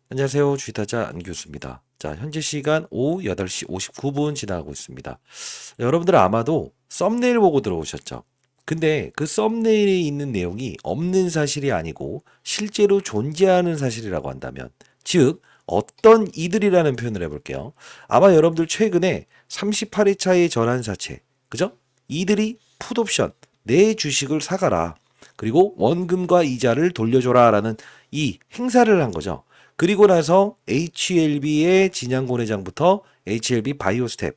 안녕하세요. 주식타자 안교수입니다. 자, 현재 시간 오후 8시 59분 지나가고 있습니다. 여러분들 아마도 썸네일 보고 들어오셨죠? 근데 그 썸네일에 있는 내용이 없는 사실이 아니고 실제로 존재하는 사실이라고 한다면, 즉, 어떤 이들이라는 표현을 해볼게요. 아마 여러분들 최근에 38회차의 전환사채, 그죠? 이들이 풋옵션, 내 주식을 사가라. 그리고 원금과 이자를 돌려줘라 라는 이 행사를 한 거죠. 그리고 나서 HLB의 진양곤 회장부터 HLB 바이오스텝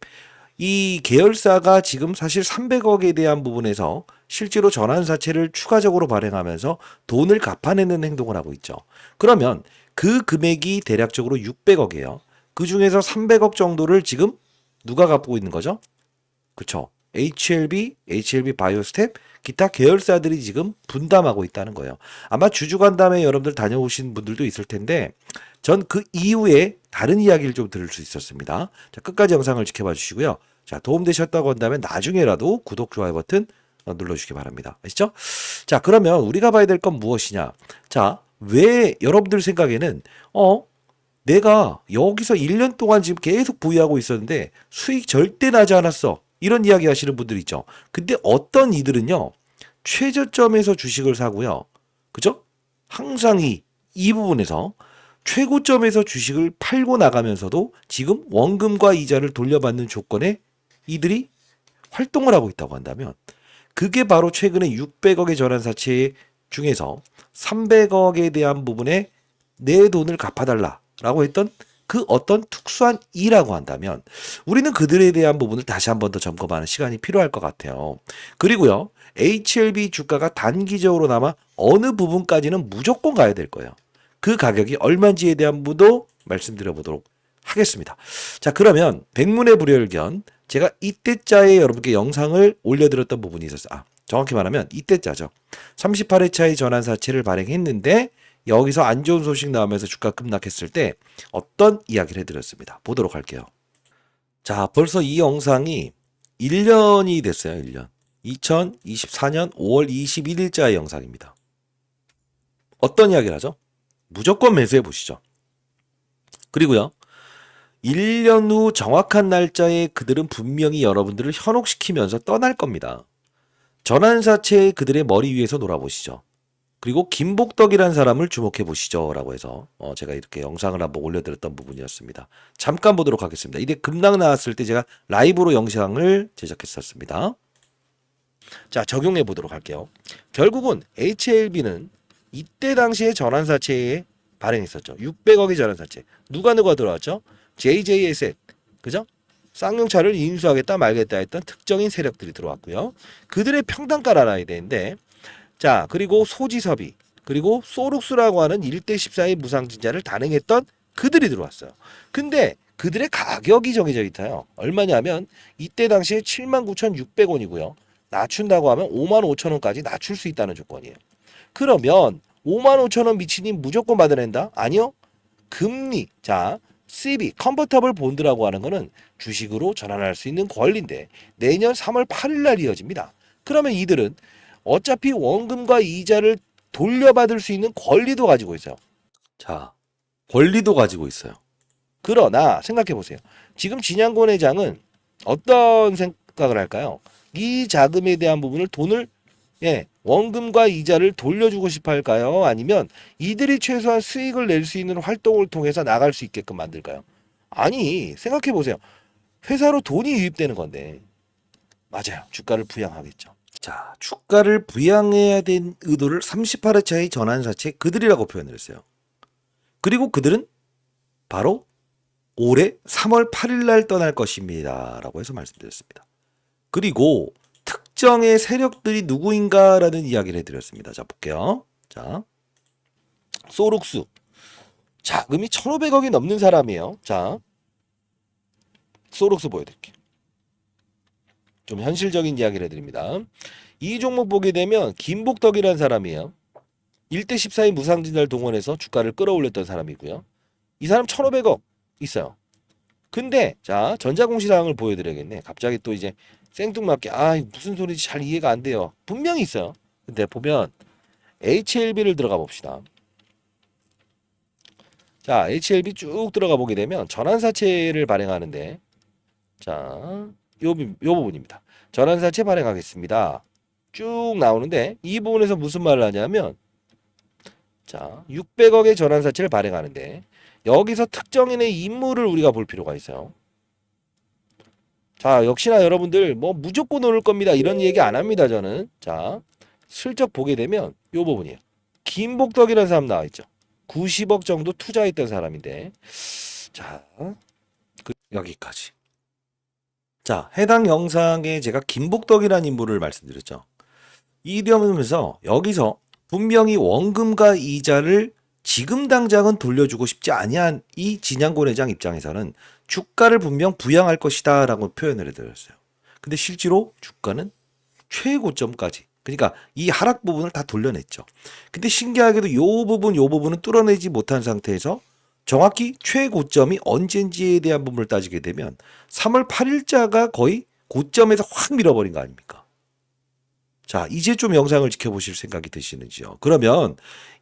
이 계열사가 지금 사실 300억에 대한 부분에서 실제로 전환사채를 추가적으로 발행하면서 돈을 갚아내는 행동을 하고 있죠. 그러면 그 금액이 대략적으로 600억이에요. 그 중에서 300억 정도를 지금 누가 갚고 있는 거죠? 그쵸. HLB, HLB 바이오스텝, 기타 계열사들이 지금 분담하고 있다는 거예요. 아마 주주간담회 여러분들 다녀오신 분들도 있을 텐데, 전 그 이후에 다른 이야기를 좀 들을 수 있었습니다. 자, 끝까지 영상을 지켜봐 주시고요. 자, 도움되셨다고 한다면 나중에라도 구독, 좋아요 버튼 눌러주시기 바랍니다. 아시죠? 자, 그러면 우리가 봐야 될 건 무엇이냐? 자, 왜 여러분들 생각에는, 내가 여기서 1년 동안 지금 계속 보유하고 있었는데 수익 절대 나지 않았어. 이런 이야기 하시는 분들 있죠. 근데 어떤 이들은요, 최저점에서 주식을 사고요. 그죠? 항상 이 부분에서 최고점에서 주식을 팔고 나가면서도 지금 원금과 이자를 돌려받는 조건에 이들이 활동을 하고 있다고 한다면, 그게 바로 최근에 600억의 전환사채 중에서 300억에 대한 부분에 내 돈을 갚아달라라고 했던 그 어떤 특수한 이라고 한다면, 우리는 그들에 대한 부분을 다시 한 번 더 점검하는 시간이 필요할 것 같아요. 그리고요, HLB 주가가 단기적으로나마 어느 부분까지는 무조건 가야 될 거예요. 그 가격이 얼마인지에 대한 부분도 말씀드려 보도록 하겠습니다. 자, 그러면 백문의 불여일견, 제가 이때자에 여러분께 영상을 올려드렸던 부분이 있었어요. 정확히 말하면 이때자죠. 38회차의 전환사채를 발행했는데 여기서 안 좋은 소식 나오면서 주가 급락했을 때 어떤 이야기를 해드렸습니다. 보도록 할게요. 자, 벌써 이 영상이 1년이 됐어요. 1년. 2024년 5월 21일자의 영상입니다. 어떤 이야기를 하죠? 무조건 매수해 보시죠. 그리고요, 1년 후 정확한 날짜에 그들은 분명히 여러분들을 현혹시키면서 떠날 겁니다. 전환사채 그들의 머리 위에서 놀아보시죠. 그리고 김복덕이라는 사람을 주목해 보시죠. 라고 해서 제가 이렇게 영상을 한번 올려드렸던 부분이었습니다. 잠깐 보도록 하겠습니다. 이때 급락 나왔을 때 제가 라이브로 영상을 제작했었습니다. 자, 적용해 보도록 할게요. 결국은 HLB는 이때 당시에 전환사채에 발행했었죠. 600억의 전환사채. 누가 들어왔죠? JJSF. 그죠? 쌍용차를 인수하겠다 말겠다 했던 특정인 세력들이 들어왔고요. 그들의 평단가를 알아야 되는데, 자, 그리고 소지섭이, 그리고 소룩스라고 하는 1대 14의 무상증자를 단행했던 그들이 들어왔어요. 근데 그들의 가격이 정해져 있어요. 얼마냐면 이때 당시에 79,600원이고요. 낮춘다고 하면 55,000원까지 낮출 수 있다는 조건이에요. 그러면 55,000원 미치님 무조건 받아낸다? 아니요. 금리, 자, CB, 컨버터블 본드라고 하는 거는 주식으로 전환할 수 있는 권리인데 내년 3월 8일 날 이어집니다. 그러면 이들은 어차피 원금과 이자를 돌려받을 수 있는 권리도 가지고 있어요. 자, 권리도 가지고 있어요. 그러나 생각해 보세요. 지금 진양권 회장은 어떤 생각을 할까요? 이 자금에 대한 부분을 돈을 원금과 이자를 돌려주고 싶어 할까요? 아니면 이들이 최소한 수익을 낼 수 있는 활동을 통해서 나갈 수 있게끔 만들까요? 아니, 생각해 보세요. 회사로 돈이 유입되는 건데. 맞아요. 주가를 부양하겠죠. 자, 주가를 부양해야 된 의도를 38회차의 전환사채 그들이라고 표현을 했어요. 그리고 그들은 바로 올해 3월 8일 날 떠날 것입니다. 라고 해서 말씀드렸습니다. 그리고 특정의 세력들이 누구인가라는 이야기를 해드렸습니다. 자, 볼게요. 자, 소룩스. 자금이 1,500억이 넘는 사람이에요. 자, 소룩스 보여드릴게요. 좀 현실적인 이야기를 해드립니다. 이 종목 보게 되면 김복덕이라는 사람이에요. 1대 14의 무상증자를 동원해서 주가를 끌어올렸던 사람이고요. 이 사람 1,500억 있어요. 근데 자, 전자공시사항을 보여드려야겠네. 갑자기 또 이제 생뚱맞게 무슨 소리인지 잘 이해가 안 돼요. 분명히 있어요. 근데 보면 HLB를 들어가 봅시다. 자, HLB 쭉 들어가 보게 되면 전환사채를 발행하는데, 자, 요 부분입니다. 전환사채 발행하겠습니다. 쭉 나오는데 이 부분에서 무슨 말을 하냐면, 자, 600억의 전환사채를 발행하는데 여기서 특정인의 임무를 우리가 볼 필요가 있어요. 자, 역시나 여러분들 뭐 무조건 오를 겁니다, 이런 얘기 안 합니다, 저는. 자, 슬쩍 보게 되면 요 부분이에요. 김복덕이라는 사람 나와 있죠. 90억 정도 투자했던 사람인데, 자, 여기까지. 자, 해당 영상에 제가 김복덕이라는 인물을 말씀드렸죠. 이러면서 여기서 분명히 원금과 이자를 지금 당장은 돌려주고 싶지 아니한 이 진양곤 회장 입장에서는 주가를 분명 부양할 것이다 라고 표현을 해드렸어요. 근데 실제로 주가는 최고점까지, 그러니까 이 하락 부분을 다 돌려냈죠. 근데 신기하게도 요 부분은 뚫어내지 못한 상태에서 정확히 최고점이 언젠지에 대한 부분을 따지게 되면 3월 8일자가 거의 고점에서 확 밀어버린 거 아닙니까? 자, 이제 좀 영상을 지켜보실 생각이 드시는지요? 그러면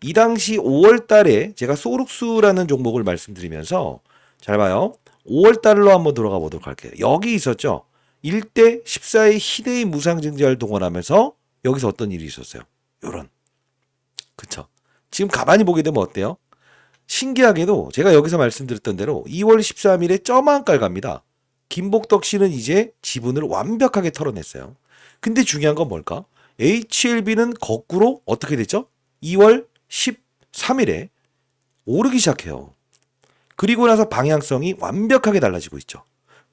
이 당시 5월 달에 제가 소룩스라는 종목을 말씀드리면서, 잘 봐요. 5월 달로 한번 돌아가 보도록 할게요. 여기 있었죠? 1대 14의 희대의 무상증자를 동원하면서 여기서 어떤 일이 있었어요? 요런. 그쵸? 지금 가만히 보게 되면 어때요? 신기하게도 제가 여기서 말씀드렸던 대로 2월 13일에 점한깔 갑니다. 김복덕 씨는 이제 지분을 완벽하게 털어냈어요. 근데 중요한 건 뭘까? HLB는 거꾸로 어떻게 됐죠? 2월 13일에 오르기 시작해요. 그리고 나서 방향성이 완벽하게 달라지고 있죠.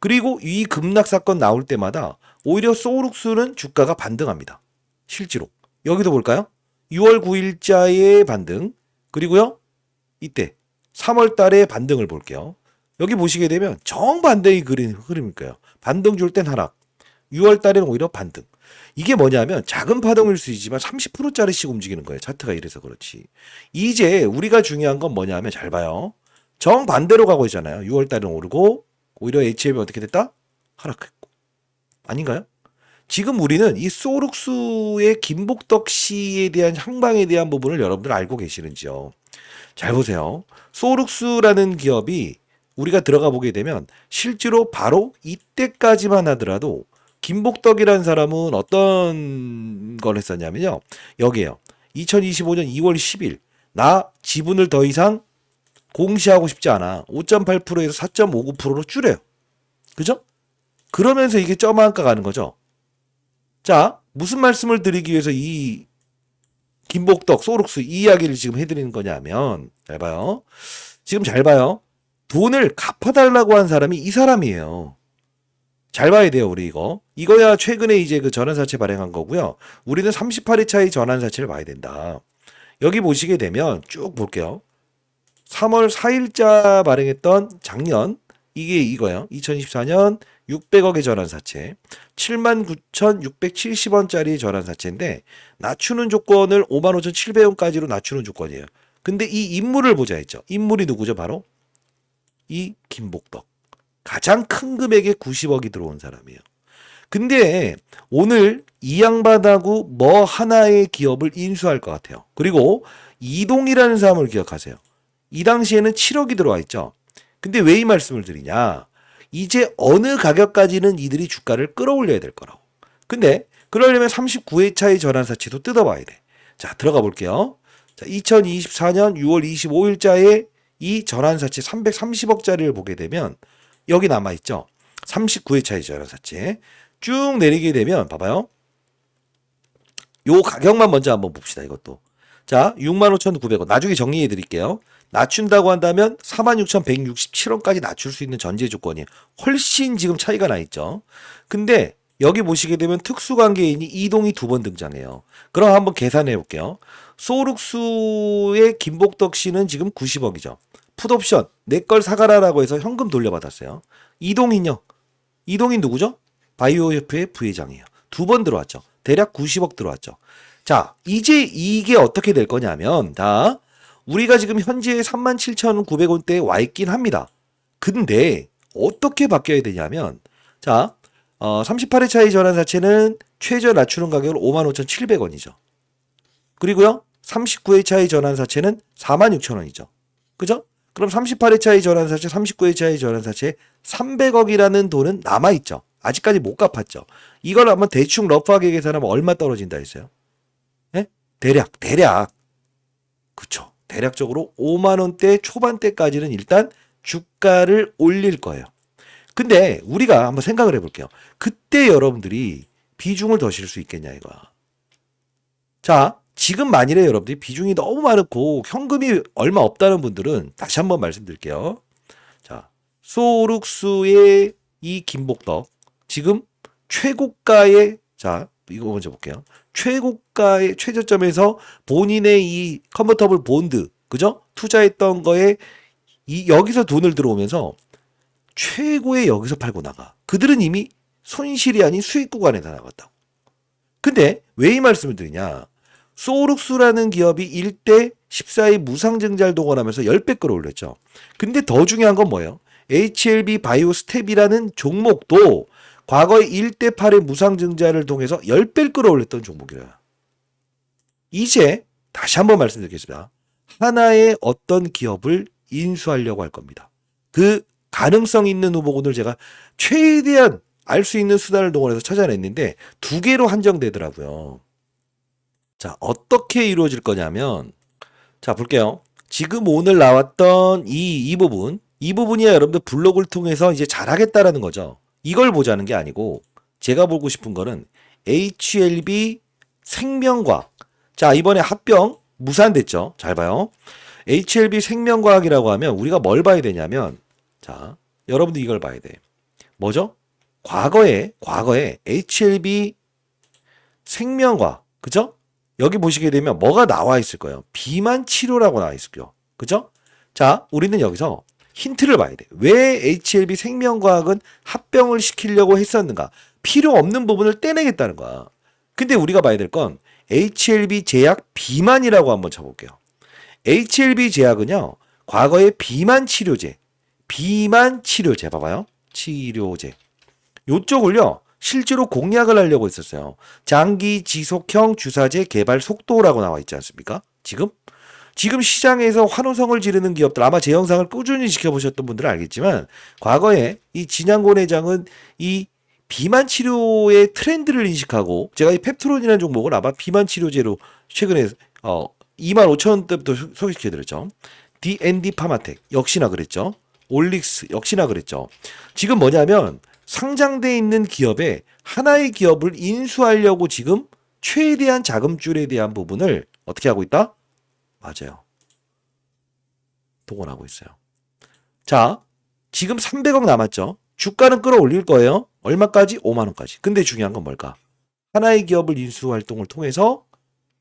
그리고 이 급락 사건 나올 때마다 오히려 소룩스는 주가가 반등합니다. 실제로. 여기도 볼까요? 6월 9일자의 반등, 그리고요, 이때 3월 달의 반등을 볼게요. 여기 보시게 되면 정반대의 흐름일 거예요. 반등 줄 땐 하락, 6월 달에는 오히려 반등. 이게 뭐냐면 작은 파동일 수 있지만 30%짜리씩 움직이는 거예요. 차트가 이래서 그렇지. 이제 우리가 중요한 건 뭐냐면, 잘 봐요. 정반대로 가고 있잖아요. 6월 달은 오르고 오히려 HLB 어떻게 됐다? 하락했고. 아닌가요? 지금 우리는 이 소룩스의 김복덕 씨에 대한 향방에 대한 부분을 여러분들 알고 계시는지요? 잘 보세요. 소룩스라는 기업이 우리가 들어가 보게 되면 실제로 바로 이때까지만 하더라도 김복덕이라는 사람은 어떤 걸 했었냐면요. 여기에요. 2025년 2월 10일 나 지분을 더 이상 공시하고 싶지 않아. 5.8%에서 4.59%로 줄여요. 그죠? 그러면서 이게 점한가 가는 거죠. 자, 무슨 말씀을 드리기 위해서 이 김복덕, 소룩스 이 이야기를 지금 해드리는 거냐면, 잘 봐요. 지금 잘 봐요. 돈을 갚아달라고 한 사람이 이 사람이에요. 잘 봐야 돼요, 우리 이거. 이거야 최근에 이제 그 전환사채 발행한 거고요. 우리는 38회 차의 전환사채를 봐야 된다. 여기 보시게 되면 쭉 볼게요. 3월 4일자 발행했던 작년, 이게 이거예요. 2024년 600억의 전환사채, 79,670원짜리 전환사채인데 낮추는 조건을 55,700원까지로 낮추는 조건이에요. 근데 이 인물을 보자 했죠. 인물이 누구죠? 바로 이 김복덕. 가장 큰 금액의 90억이 들어온 사람이에요. 근데 오늘 이 양반하고 뭐 하나의 기업을 인수할 것 같아요. 그리고 이동이라는 사람을 기억하세요. 이 당시에는 7억이 들어와 있죠. 근데 왜 이 말씀을 드리냐? 이제 어느 가격까지는 이들이 주가를 끌어올려야 될 거라고. 근데 그러려면 39회 차의 전환사채도 뜯어봐야 돼. 자, 들어가 볼게요. 자, 2024년 6월 25일자에 이 전환사채 330억짜리를 보게 되면 여기 남아있죠. 39회 차의 전환사채. 쭉 내리게 되면 봐봐요. 요 가격만 먼저 한번 봅시다. 이것도. 자, 65,900원. 나중에 정리해 드릴게요. 낮춘다고 한다면 46,167원까지 낮출 수 있는 전제 조건이에요. 훨씬 지금 차이가 나 있죠. 근데 여기 보시게 되면 특수관계인이 이동이 두 번 등장해요. 그럼 한번 계산해 볼게요. 소룩스의 김복덕 씨는 지금 90억이죠. 풋옵션 내 걸 사가라라고 해서 현금 돌려받았어요. 이동인요. 이동인 누구죠? 바이오협회 부회장이에요. 두 번 들어왔죠. 대략 90억 들어왔죠. 자, 이제 이게 어떻게 될 거냐면, 자, 우리가 지금 현재 37,900원대에 와 있긴 합니다. 근데 어떻게 바뀌어야 되냐면, 자, 38회 차이 전환사채는 최저 낮추는 가격으로 55,700원이죠. 그리고요, 39회 차이 전환사채는 46,000원이죠. 그죠? 그럼 38회차의 전환사채, 39회차의 전환사채 300억이라는 돈은 남아있죠. 아직까지 못 갚았죠. 이걸 한번 대충 러프하게 계산하면 얼마 떨어진다 했어요? 예? 대략. 그쵸. 대략적으로 5만 원대 초반대까지는 일단 주가를 올릴 거예요. 근데 우리가 한번 생각을 해볼게요. 그때 여러분들이 비중을 더 실 수 있겠냐 이거야. 자, 지금 만일에 여러분들이 비중이 너무 많고 현금이 얼마 없다는 분들은 다시 한번 말씀드릴게요. 자, 소룩스의 이 김복덕 지금 최고가의, 자 이거 먼저 볼게요. 최고가의 최저점에서 본인의 이 컨버터블 본드, 그죠? 투자했던 거에 여기서 돈을 들어오면서 최고의 여기서 팔고 나가. 그들은 이미 손실이 아닌 수익 구간에다 나갔다고. 근데 왜 이 말씀을 드리냐? 소룩스라는 기업이 1대 14의 무상증자를 동원하면서 10배 끌어올렸죠. 근데 더 중요한 건 뭐예요? HLB 바이오 스텝이라는 종목도 과거에 1대 8의 무상증자를 통해서 10배를 끌어올렸던 종목이래요. 이제 다시 한번 말씀드리겠습니다. 하나의 어떤 기업을 인수하려고 할 겁니다. 그 가능성 있는 후보군을 제가 최대한 알 수 있는 수단을 동원해서 찾아냈는데 2개로 한정되더라고요. 자, 어떻게 이루어질 거냐면, 자, 볼게요. 지금 오늘 나왔던 이 부분이야 여러분들 블로그를 통해서 이제 잘하겠다라는 거죠. 이걸 보자는 게 아니고, 제가 보고 싶은 거는 HLB 생명과학. 자, 이번에 합병 무산됐죠. 잘 봐요. HLB 생명과학이라고 하면 우리가 뭘 봐야 되냐면, 자, 여러분들 이걸 봐야 돼. 뭐죠? 과거에 HLB 생명과학, 그죠? 여기 보시게 되면 뭐가 나와 있을 거예요? 비만 치료라고 나와 있을 거예요. 그죠? 자, 우리는 여기서 힌트를 봐야 돼. 왜 HLB 생명과학은 합병을 시키려고 했었는가? 필요 없는 부분을 떼내겠다는 거야. 근데 우리가 봐야 될 건 HLB 제약 비만이라고 한번 쳐볼게요. HLB 제약은요, 과거의 비만 치료제 봐봐요. 치료제. 요쪽을요, 실제로 공략을 하려고 했었어요. 장기 지속형 주사제 개발 속도라고 나와 있지 않습니까? 지금 시장에서 환호성을 지르는 기업들, 아마 제 영상을 꾸준히 지켜보셨던 분들은 알겠지만 과거에 이 진양곤 회장은 이 비만 치료의 트렌드를 인식하고, 제가 이 펩트론이라는 종목을 아마 비만 치료제로 최근에 25,000원대부터 소개시켜드렸죠. D&D 파마텍 역시나 그랬죠. 올릭스 역시나 그랬죠. 지금 뭐냐면 상장돼 있는 기업에 하나의 기업을 인수하려고 지금 최대한 자금줄에 대한 부분을 어떻게 하고 있다? 맞아요. 동원하고 있어요. 자, 지금 300억 남았죠. 주가는 끌어올릴 거예요. 얼마까지? 5만 원까지. 근데 중요한 건 뭘까? 하나의 기업을 인수 활동을 통해서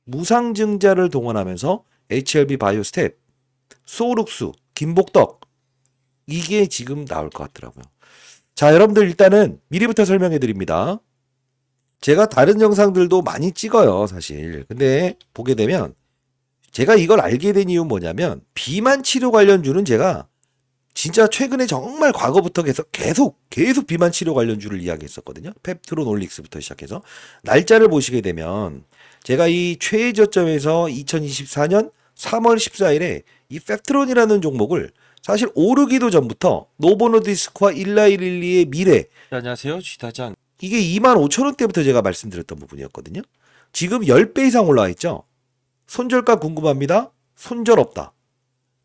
무상증자를 동원하면서 HLB 바이오스텝, 소룩스, 김복덕, 이게 지금 나올 것 같더라고요. 자, 여러분들 일단은 미리부터 설명해 드립니다. 제가 다른 영상들도 많이 찍어요, 사실. 근데 보게 되면 제가 이걸 알게 된 이유는 뭐냐면, 비만 치료 관련주는 제가 진짜 최근에 정말 과거부터 계속 비만 치료 관련주를 이야기했었거든요. 펩트론 올릭스부터 시작해서. 날짜를 보시게 되면 제가 이 최저점에서 2024년 3월 14일에 이 펩트론이라는 종목을 사실 오르기도 전부터 노보노디스크와 일라일릴리의 미래, 안녕하세요, 쥐다장. 이게 25,000원대부터 제가 말씀드렸던 부분이었거든요. 지금 10배 이상 올라와 있죠. 손절가 궁금합니다. 손절 없다.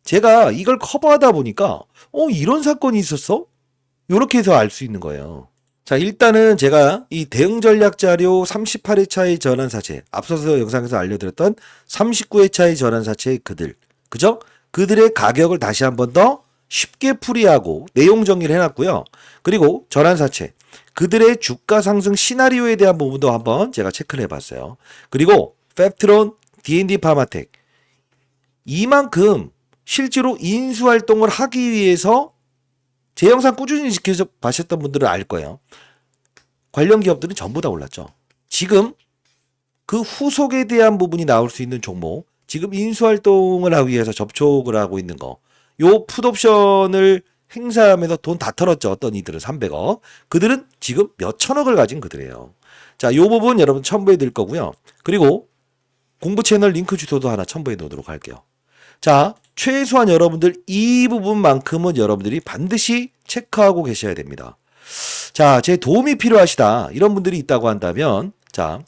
제가 이걸 커버하다 보니까 이런 사건이 있었어? 이렇게 해서 알 수 있는 거예요. 자, 일단은 제가 이 대응 전략 자료 38회차의 전환사채, 앞서서 영상에서 알려드렸던 39회차의 전환사채의 그죠? 그들의 가격을 다시 한 번 더 쉽게 풀이하고 내용 정리를 해놨고요. 그리고 전환사채, 그들의 주가 상승 시나리오에 대한 부분도 한번 제가 체크를 해봤어요. 그리고 펩트론, D&D 파마텍, 이만큼 실제로 인수활동을 하기 위해서 제 영상 꾸준히 지켜서 봐셨던 분들은 알 거예요. 관련 기업들은 전부 다 올랐죠. 지금 그 후속에 대한 부분이 나올 수 있는 종목, 지금 인수활동을 하기 위해서 접촉을 하고 있는 거, 요 풋옵션을 행사하면서 돈 다 털었죠. 어떤 이들은 300억. 그들은 지금 몇 천억을 가진 그들이에요. 자, 요 부분 여러분 첨부해 드릴 거고요. 그리고 공부 채널 링크 주소도 하나 첨부해 놓도록 할게요. 자, 최소한 여러분들 이 부분만큼은 여러분들이 반드시 체크하고 계셔야 됩니다. 자, 제 도움이 필요하시다. 이런 분들이 있다고 한다면, 자,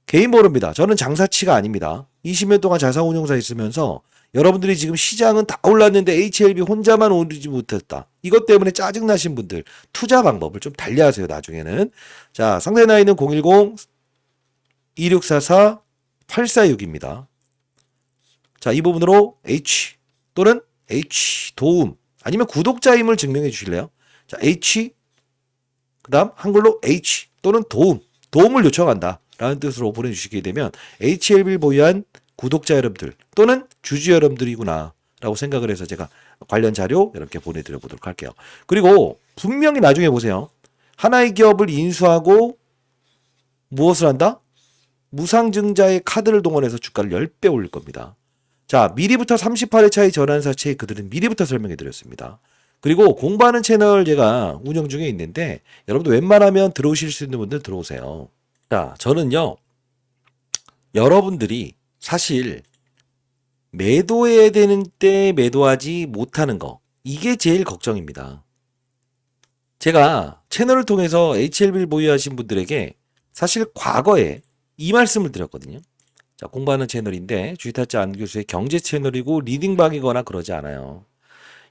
개인 보루입니다. 저는 장사치가 아닙니다. 20년 동안 자산운용사 있으면서 여러분들이 지금 시장은 다 올랐는데 HLB 혼자만 오르지 못했다. 이것 때문에 짜증나신 분들 투자 방법을 좀 달리하세요. 나중에는. 자, 상대 나이는 010-2644-846입니다. 자, 이 부분으로 H 또는 H 도움 아니면 구독자임을 증명해 주실래요? 자, H 그 다음 한글로 H 또는 도움을 요청한다 라는 뜻으로 보내주시게 되면 HLB를 보유한 구독자 여러분들 또는 주주 여러분들이구나 라고 생각을 해서 제가 관련 자료 이렇게 보내드려 보도록 할게요. 그리고 분명히 나중에 보세요. 하나의 기업을 인수하고 무엇을 한다? 무상증자의 카드를 동원해서 주가를 10배 올릴 겁니다. 자, 미리부터 38회 차이 전환사채 그들은 미리부터 설명해 드렸습니다. 그리고 공부하는 채널 제가 운영 중에 있는데 여러분들 웬만하면 들어오실 수 있는 분들 들어오세요. 자, 저는요. 여러분들이 사실 매도해야 되는 때 매도하지 못하는 거 이게 제일 걱정입니다. 제가 채널을 통해서 HLB를 보유하신 분들에게 사실 과거에 이 말씀을 드렸거든요. 자, 공부하는 채널인데 주식타짜 안 교수의 경제 채널이고 리딩방이거나 그러지 않아요.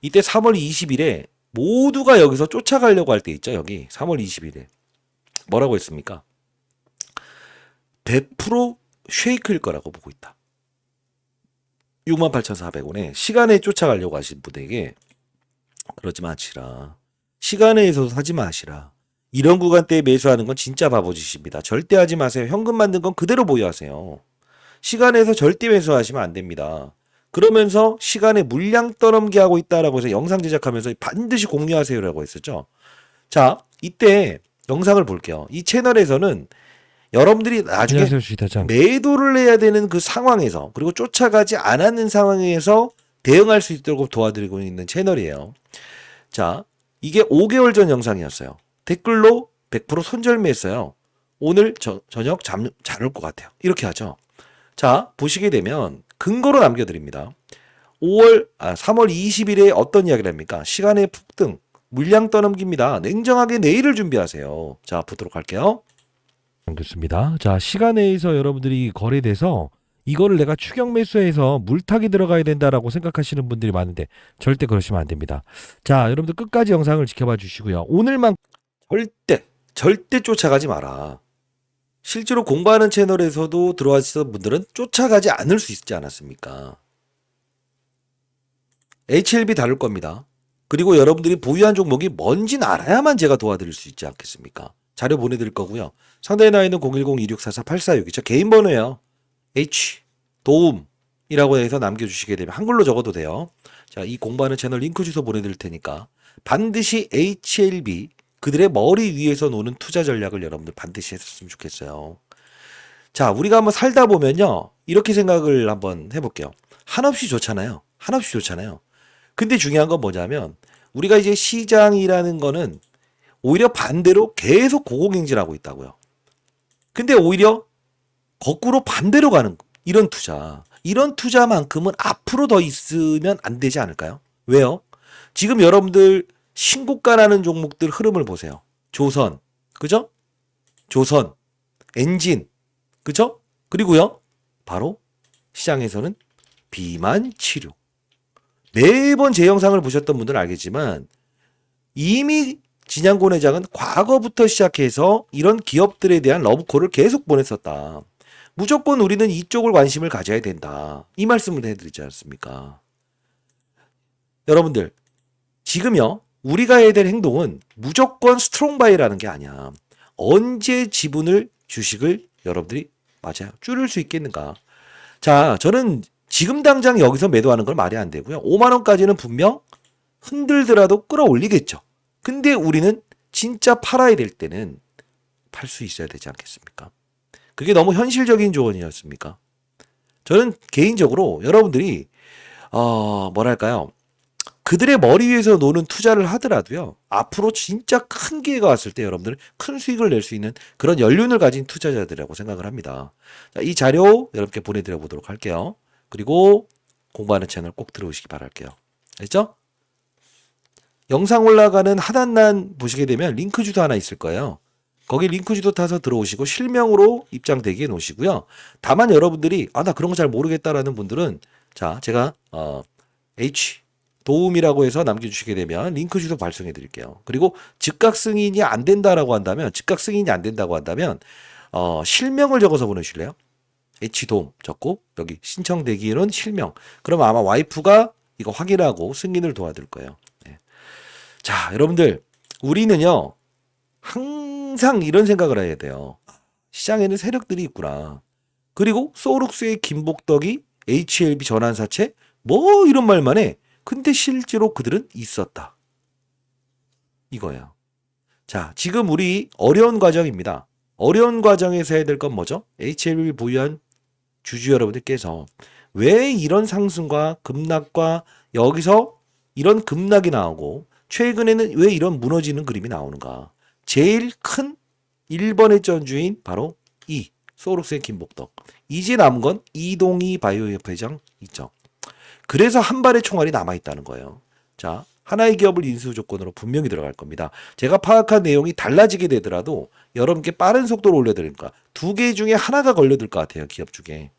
이때 3월 20일에 모두가 여기서 쫓아가려고 할 때 있죠. 여기 3월 20일에 뭐라고 했습니까? 100% 쉐이크일 거라고 보고 있다. 68,400원에 시간에 쫓아가려고 하신 분에게 그러지 마시라. 시간에서 사지 마시라. 이런 구간대에 매수하는 건 진짜 바보짓입니다. 절대 하지 마세요. 현금 만든 건 그대로 보유하세요. 시간에서 절대 매수하시면 안 됩니다. 그러면서 시간에 물량 떠넘기 하고 있다라고 해서 영상 제작하면서 반드시 공유하세요라고 했었죠. 자, 이때 영상을 볼게요. 이 채널에서는 여러분들이 나중에 안녕하세요, 주식타짜. 매도를 해야 되는 그 상황에서 그리고 쫓아가지 않았는 상황에서 대응할 수 있도록 도와드리고 있는 채널이에요. 자, 이게 5개월 전 영상이었어요. 댓글로 100% 손절매했어요. 오늘 저녁 잘 올 것 같아요. 이렇게 하죠. 자, 보시게 되면 근거로 남겨드립니다. 3월 20일에 어떤 이야기를 합니까? 시간의 폭등, 물량 떠넘깁니다. 냉정하게 내일을 준비하세요. 자, 보도록 할게요. 좋습니다. 자, 시간에서 여러분들이 거래돼서 이거를 내가 추격 매수해서 물타기 들어가야 된다라고 생각하시는 분들이 많은데 절대 그러시면 안 됩니다. 자, 여러분들 끝까지 영상을 지켜봐 주시고요. 오늘만 절대 쫓아가지 마라. 실제로 공부하는 채널에서도 들어와주신 분들은 쫓아가지 않을 수 있지 않았습니까? HLB 다룰 겁니다. 그리고 여러분들이 보유한 종목이 뭔지는 알아야만 제가 도와드릴 수 있지 않겠습니까? 자료 보내드릴 거고요. 상대의 나이는 010-2644-8462. 저 개인 번호예요. H 도움이라고 해서 남겨주시게 되면 한글로 적어도 돼요. 자, 이 공부하는 채널 링크 주소 보내드릴 테니까 반드시 HLB 그들의 머리 위에서 노는 투자 전략을 여러분들 반드시 했었으면 좋겠어요. 자, 우리가 한번 살다 보면요. 이렇게 생각을 한번 해볼게요. 한없이 좋잖아요. 한없이 좋잖아요. 근데 중요한 건 뭐냐면 우리가 이제 시장이라는 거는 오히려 반대로 계속 고공행진하고 있다고요. 근데 오히려 거꾸로 반대로 가는 이런 투자만큼은 앞으로 더 있으면 안 되지 않을까요? 왜요? 지금 여러분들 신고가라는 종목들 흐름을 보세요. 조선, 그죠? 조선, 엔진, 그죠? 그리고요, 바로 시장에서는 비만 치료. 매번 제 영상을 보셨던 분들은 알겠지만 이미 진양곤 회장은 과거부터 시작해서 이런 기업들에 대한 러브콜을 계속 보냈었다. 무조건 우리는 이쪽을 관심을 가져야 된다. 이 말씀을 해드리지 않습니까? 여러분들, 지금요, 우리가 해야 될 행동은 무조건 스트롱바이라는 게 아니야. 언제 지분을, 주식을 여러분들이 맞아요. 줄일 수 있겠는가? 자, 저는 지금 당장 여기서 매도하는 건 말이 안 되고요. 5만 원까지는 분명 흔들더라도 끌어올리겠죠. 근데 우리는 진짜 팔아야 될 때는 팔 수 있어야 되지 않겠습니까? 그게 너무 현실적인 조언이었습니까? 저는 개인적으로 여러분들이 뭐랄까요? 그들의 머리 위에서 노는 투자를 하더라도요. 앞으로 진짜 큰 기회가 왔을 때 여러분들은 큰 수익을 낼 수 있는 그런 연륜을 가진 투자자들이라고 생각을 합니다. 자, 이 자료 여러분께 보내드려 보도록 할게요. 그리고 공부하는 채널 꼭 들어오시기 바랄게요. 알죠? 영상 올라가는 하단란 보시게 되면 링크 주소 하나 있을 거예요. 거기 링크 주소 타서 들어오시고 실명으로 입장 대기해 놓으시고요. 다만 여러분들이 나 그런 거 잘 모르겠다라는 분들은 자, 제가 H 도움이라고 해서 남겨주시게 되면 링크 주소 발송해 드릴게요. 그리고 즉각 승인이 안 된다고 한다면 실명을 적어서 보내실래요? H 도움 적고 여기 신청 대기에는 실명. 그러면 아마 와이프가 이거 확인하고 승인을 도와줄 거예요. 네. 자, 여러분들 우리는요 항상 이런 생각을 해야 돼요. 시장에는 세력들이 있구나. 그리고 소울옥스의 김복덕이 HLB 전환사채 뭐 이런 말만 해. 근데 실제로 그들은 있었다. 이거예요. 자, 지금 우리 어려운 과정입니다. 어려운 과정에서 해야 될 건 뭐죠? HLB를 보유한 주주 여러분들께서 왜 이런 상승과 급락과 여기서 이런 급락이 나오고 최근에는 왜 이런 무너지는 그림이 나오는가? 제일 큰 1번의 전주인 바로 이 소울옥스의 김복덕. 이제 남은 건 이동희 바이오협 회장 있죠. 그래서 한 발의 총알이 남아있다는 거예요. 자, 하나의 기업을 인수 조건으로 분명히 들어갈 겁니다. 제가 파악한 내용이 달라지게 되더라도 여러분께 빠른 속도로 올려드리니까 두 개 중에 하나가 걸려들 것 같아요. 기업 중에.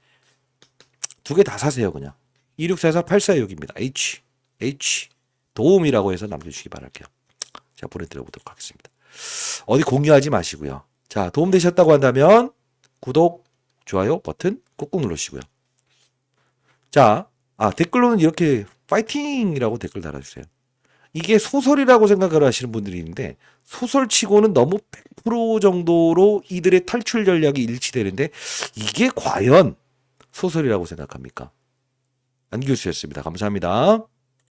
두 개 다 사세요. 그냥. 2644846입니다. H 도움이라고 해서 남겨주시기 바랄게요. 제가 보내드려보도록 하겠습니다. 어디 공유하지 마시고요. 자, 도움되셨다고 한다면 구독, 좋아요 버튼 꾹꾹 눌러주시고요. 자, 댓글로는 이렇게 파이팅이라고 댓글 달아주세요. 이게 소설이라고 생각을 하시는 분들이 있는데 소설치고는 너무 100% 정도로 이들의 탈출 전략이 일치되는데 이게 과연 소설이라고 생각합니까? 안교수였습니다. 감사합니다.